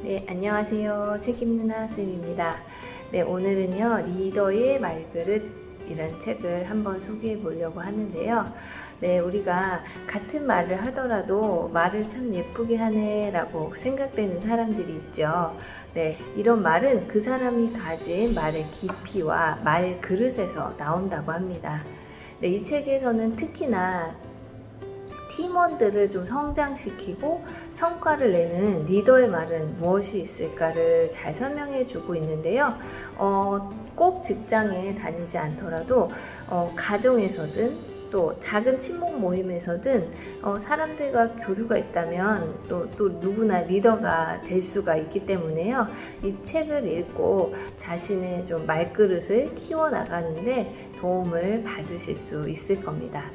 네, 안녕하세요. 책 읽는 하수입니다. 네, 오늘은요, 리더의 말그릇이라는 책을 한번 소개해 보려고 하는데요. 네, 우리가 같은 말을 하더라도 말을 참 예쁘게 하네 라고 생각되는 사람들이 있죠. 네, 이런 말은 그 사람이 가진 말의 깊이와 말 그릇에서 나온다고 합니다. 네, 이 책에서는 특히나 팀원들을 좀 성장시키고 성과를 내는 리더의 말은 무엇이 있을까를 잘 설명해 주고 있는데요. 꼭 직장에 다니지 않더라도 가정에서든 또 작은 친목 모임에서든 사람들과 교류가 있다면 또 누구나 리더가 될 수가 있기 때문에요. 이 책을 읽고 자신의 좀 말그릇을 키워나가는데 도움을 받으실 수 있을 겁니다.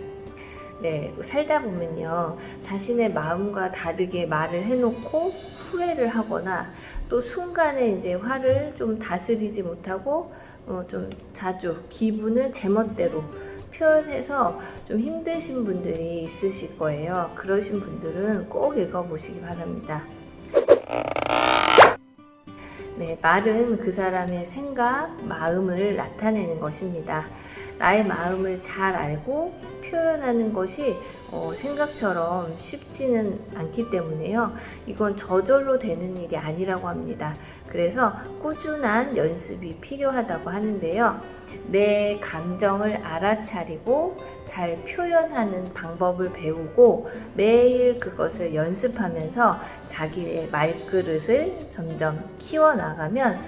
네, 살다 보면요, 자신의 마음과 다르게 말을 해놓고 후회를 하거나 또 순간에 이제 화를 좀 다스리지 못하고 좀 자주 기분을 제멋대로 표현해서 좀 힘드신 분들이 있으실 거예요. 그러신 분들은 꼭 읽어보시기 바랍니다. 네, 말은 그 사람의 생각, 마음을 나타내는 것입니다. 나의 마음을 잘 알고 표현하는 것이 생각처럼 쉽지는 않기 때문에요. 이건 저절로 되는 일이 아니라고 합니다. 그래서 꾸준한 연습이 필요하다고 하는데요. 내 감정을 알아차리고 잘 표현하는 방법을 배우고 매일 그것을 연습하면서 자기의 말그릇을 점점 키워나가면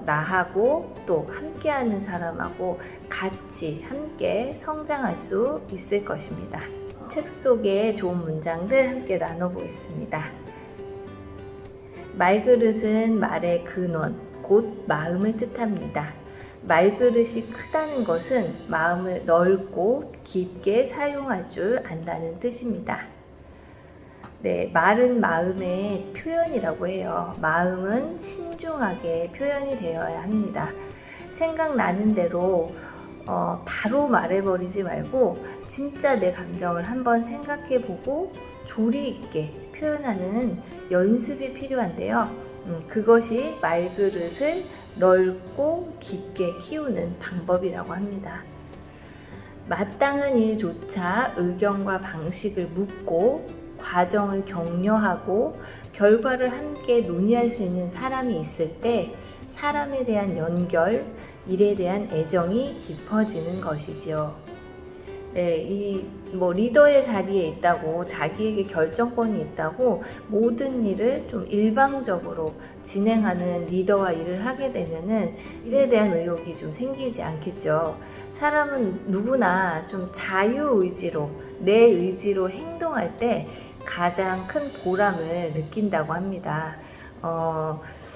나하고 또 함께하는 사람하고 같이 함께 성장할 수 있을 것입니다. 책 속의 좋은 문장들 함께 나눠보겠습니다. 말그릇은 말의 근원, 곧 마음을 뜻합니다. 말그릇이 크다는 것은 마음을 넓고 깊게 사용할 줄 안다는 뜻입니다. 네, 말은 마음의 표현이라고 해요. 마음은 신중하게 표현이 되어야 합니다. 생각나는 대로 바로 말해버리지 말고 진짜 내 감정을 한번 생각해보고 조리 있게 표현하는 연습이 필요한데요. 그것이 말그릇을 넓고 깊게 키우는 방법이라고 합니다. 마땅한 일조차 의견과 방식을 묻고 과정을 격려하고 결과를 함께 논의할 수 있는 사람이 있을 때 사람에 대한 연결, 일에 대한 애정이 깊어지는 것이지요. 네, 리더의 자리에 있다고 자기에게 결정권이 있다고 모든 일을 좀 일방적으로 진행하는 리더와 일을 하게 되면은 일에 대한 의욕이 좀 생기지 않겠죠. 사람은 누구나 좀 자유의지로 내 의지로 행동할 때 가장 큰 보람을 느낀다고 합니다.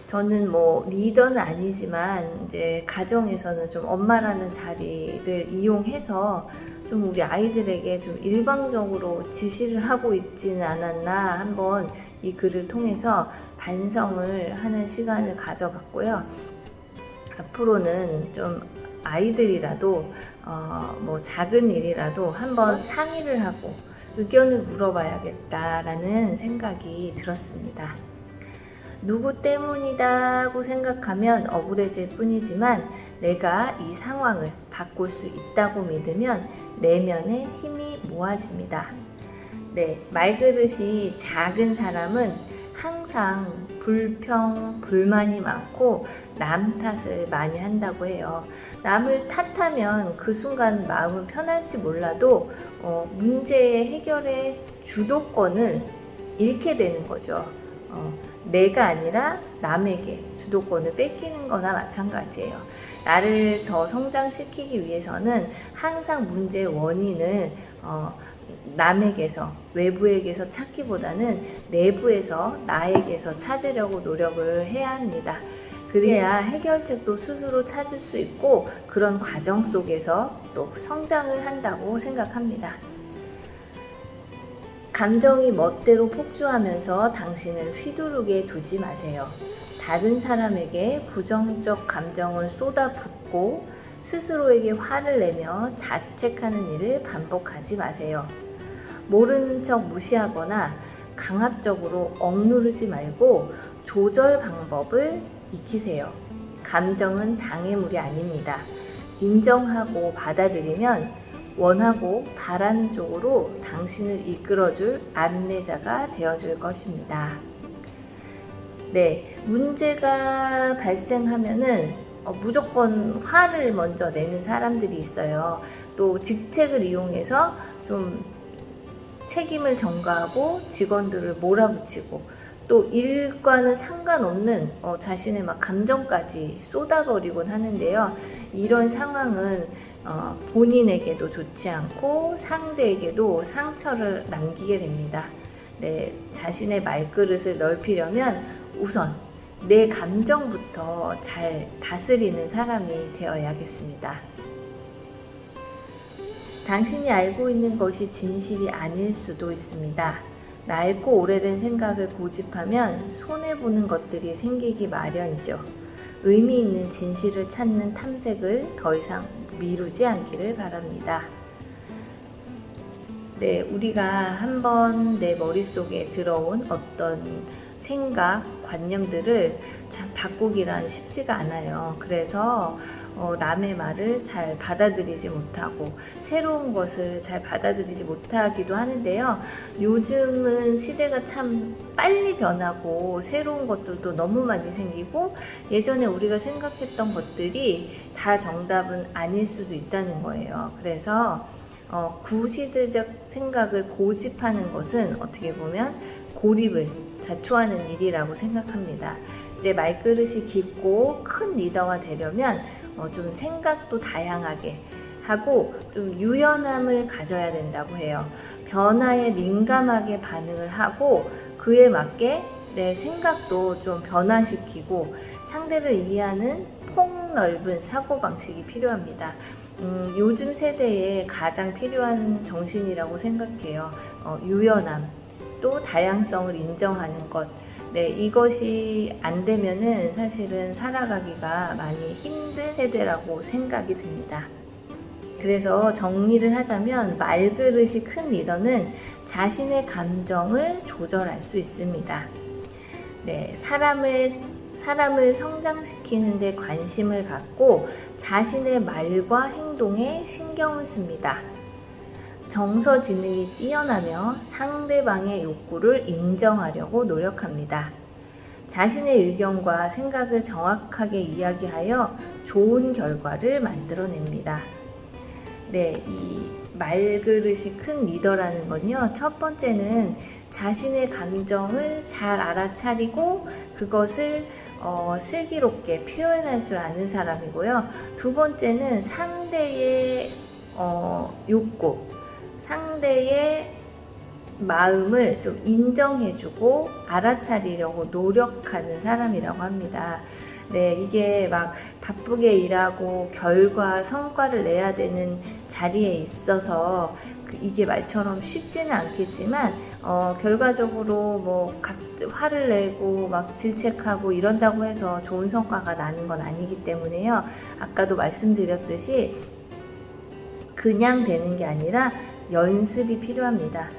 저는 리더는 아니지만 이제 가정에서는 좀 엄마라는 자리를 이용해서 좀 우리 아이들에게 좀 일방적으로 지시를 하고 있지는 않았나 한번 이 글을 통해서 반성을 하는 시간을 가져봤고요. 앞으로는 좀 아이들이라도 작은 일이라도 한번 상의를 하고 의견을 물어봐야겠다라는 생각이 들었습니다. 누구 때문이다고 생각하면 억울해질 뿐이지만 내가 이 상황을 바꿀 수 있다고 믿으면 내면에 힘이 모아집니다. 네, 말그릇이 작은 사람은 항상 불평, 불만이 많고 남 탓을 많이 한다고 해요. 남을 탓하면 그 순간 마음은 편할지 몰라도 문제의 해결의 주도권을 잃게 되는 거죠. 내가 아니라 남에게 주도권을 뺏기는 거나 마찬가지예요. 나를 더 성장시키기 위해서는 항상 문제의 원인을 남에게서, 외부에게서 찾기보다는 내부에서, 나에게서 찾으려고 노력을 해야 합니다. 그래야 해결책도 스스로 찾을 수 있고 그런 과정 속에서 또 성장을 한다고 생각합니다. 감정이 멋대로 폭주하면서 당신을 휘두르게 두지 마세요. 다른 사람에게 부정적 감정을 쏟아붓고 스스로에게 화를 내며 자책하는 일을 반복하지 마세요. 모르는 척 무시하거나 강압적으로 억누르지 말고 조절 방법을 익히세요. 감정은 장애물이 아닙니다. 인정하고 받아들이면 원하고 바라는 쪽으로 당신을 이끌어줄 안내자가 되어줄 것입니다. 네, 문제가 발생하면은 무조건 화를 먼저 내는 사람들이 있어요. 또 직책을 이용해서 좀 책임을 전가하고 직원들을 몰아붙이고 또 일과는 상관없는 자신의 막 감정까지 쏟아버리곤 하는데요. 이런 상황은 본인에게도 좋지 않고 상대에게도 상처를 남기게 됩니다. 네, 자신의 말그릇을 넓히려면 우선 내 감정부터 잘 다스리는 사람이 되어야겠습니다. 당신이 알고 있는 것이 진실이 아닐 수도 있습니다. 낡고 오래된 생각을 고집하면 손해보는 것들이 생기기 마련이죠. 의미 있는 진실을 찾는 탐색을 더 이상 미루지 않기를 바랍니다. 네, 우리가 한번 내 머릿속에 들어온 어떤 생각, 관념들을 참 바꾸기란 쉽지가 않아요. 그래서 남의 말을 잘 받아들이지 못하고 새로운 것을 잘 받아들이지 못하기도 하는데요. 요즘은 시대가 참 빨리 변하고 새로운 것들도 너무 많이 생기고 예전에 우리가 생각했던 것들이 다 정답은 아닐 수도 있다는 거예요. 그래서 구시대적 생각을 고집하는 것은 어떻게 보면 고립을 자초하는 일이라고 생각합니다. 이제 말그릇이 깊고 큰 리더가 되려면 좀 생각도 다양하게 하고 좀 유연함을 가져야 된다고 해요. 변화에 민감하게 반응을 하고 그에 맞게 내 생각도 좀 변화시키고 상대를 이해하는 폭넓은 사고방식이 필요합니다. 요즘 세대에 가장 필요한 정신이라고 생각해요. 유연함, 또 다양성을 인정하는 것. 네, 이것이 안 되면은 사실은 살아가기가 많이 힘든 세대라고 생각이 듭니다. 그래서 정리를 하자면 말그릇이 큰 리더는 자신의 감정을 조절할 수 있습니다. 네, 사람을 성장시키는 데 관심을 갖고 자신의 말과 행동에 신경을 씁니다. 정서지능이 뛰어나며 상대방의 욕구를 인정하려고 노력합니다. 자신의 의견과 생각을 정확하게 이야기하여 좋은 결과를 만들어냅니다. 네, 이 말그릇이 큰 리더라는 건요, 첫 번째는 자신의 감정을 잘 알아차리고 그것을 슬기롭게 표현할 줄 아는 사람이고요. 두 번째는 상대의 욕구, 상대의 마음을 좀 인정해주고 알아차리려고 노력하는 사람이라고 합니다. 네, 이게 막 바쁘게 일하고 결과, 성과를 내야 되는 자리에 있어서 이게 말처럼 쉽지는 않겠지만 결과적으로 뭐 화를 내고 막 질책하고 이런다고 해서 좋은 성과가 나는 건 아니기 때문에요. 아까도 말씀드렸듯이 그냥 되는 게 아니라 연습이 필요합니다.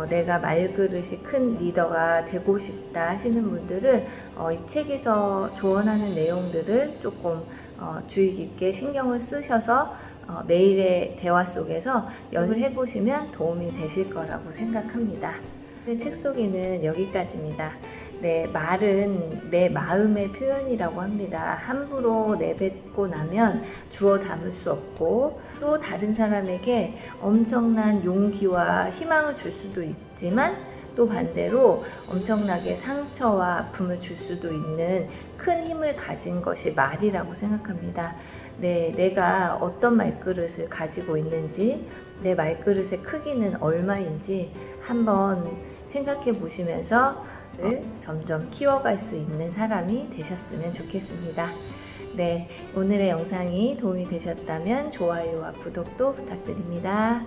내가 말그릇이 큰 리더가 되고 싶다 하시는 분들은 이 책에서 조언하는 내용들을 조금 주의 깊게 신경을 쓰셔서 매일의 대화 속에서 연습을 해보시면 도움이 되실 거라고 생각합니다. 책 소개는 여기까지입니다. 네, 말은 내 마음의 표현이라고 합니다. 함부로 내뱉고 나면 주워 담을 수 없고 또 다른 사람에게 엄청난 용기와 희망을 줄 수도 있지만 또 반대로 엄청나게 상처와 아픔을 줄 수도 있는 큰 힘을 가진 것이 말이라고 생각합니다. 네, 내가 어떤 말그릇을 가지고 있는지, 내 말그릇의 크기는 얼마인지 한번 생각해 보시면서 점점 키워갈 수 있는 사람이 되셨으면 좋겠습니다. 네, 오늘의 영상이 도움이 되셨다면 좋아요와 구독도 부탁드립니다.